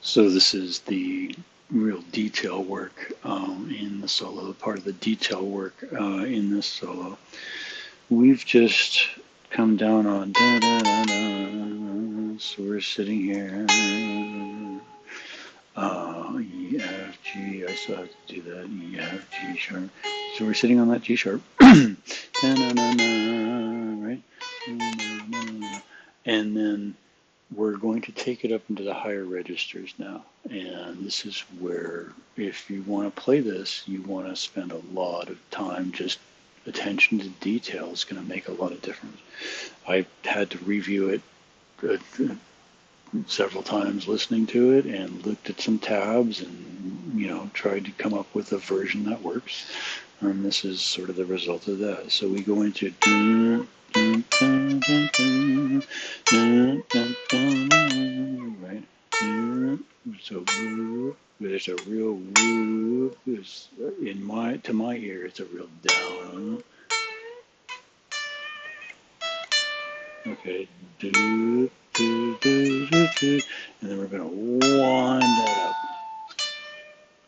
So this is the real detail work in the solo, part of the detail work in this solo. We've just come down on da da da da, so we're sitting here. E, F, G, I still have to do that, E, F, G sharp. So we're sitting on that G sharp. Da, na, na, na, right? And then we're going to take it up into the higher registers now. And this is where, if you want to play this, you want to spend a lot of time. Just attention to detail is going to make a lot of difference. I had to review it several times listening to it and looked at some tabs and, tried to come up with a version that works. And this is sort of the result of that. So we go into right? So there's a real woo. To my ear, it's a real down. Okay, and then we're gonna wind that up,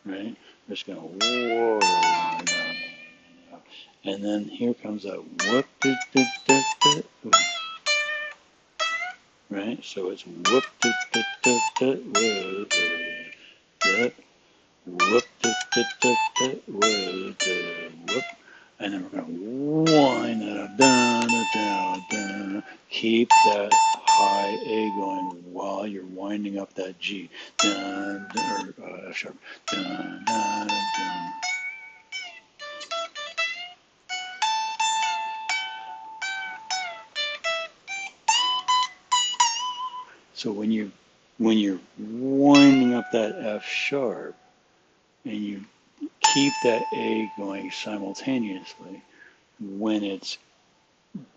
right? We're just gonna wind that up, and then here comes that whoop, right? So it's whoop, whoop, whoop, and then we're gonna wind that up, down. Keep that high A going while you're winding up that G, or F sharp, dun. So when you're winding up that F sharp and you keep that A going simultaneously, when it's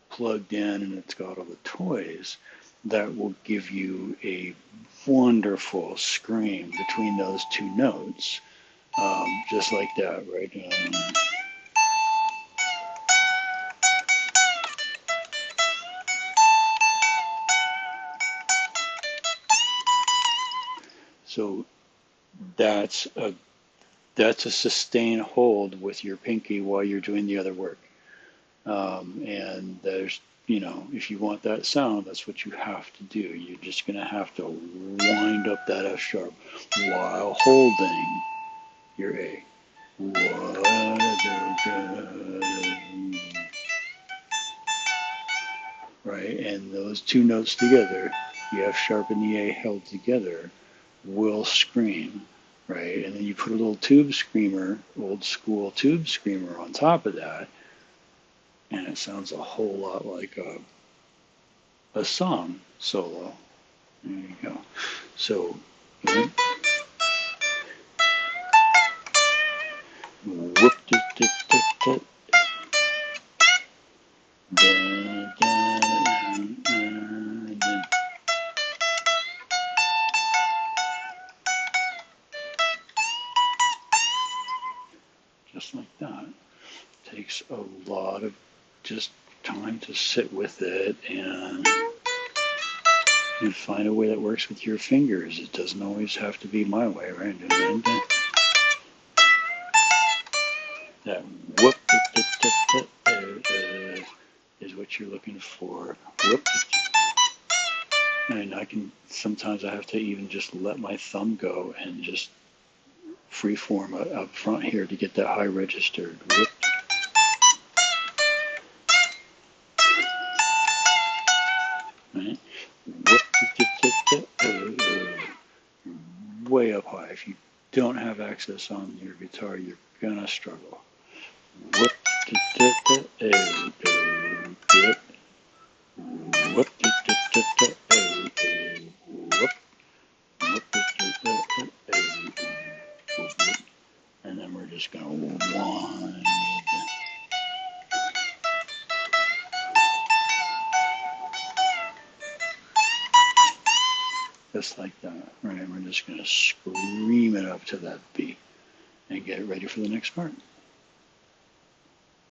plugged in and it's got all the toys, that will give you a wonderful scream between those two notes, just like that, right? So that's a sustain hold with your pinky while you're doing the other work. And there's, if you want that sound, that's what you have to do. You're just going to have to wind up that F sharp while holding your A. Right? And those two notes together, the F sharp and the A held together, will scream. Right? And then you put a little tube screamer, old school tube screamer on top of that, and it sounds a whole lot like a song solo. There you go. So, whoop, just like that. Takes a lot of just time to sit with it and find a way that works with your fingers. It doesn't always have to be my way, right? That whoop is what you're looking for. Whoop. And sometimes I have to even just let my thumb go and just freeform up front here to get that high registered. Whoop. Right? Whoop. Way up high. If you don't have access on your guitar, you're gonna struggle. Whoop. Whoop. And then we're just going to wind. Just like that, right? We're just going to scream it up to that beat and get ready for the next part.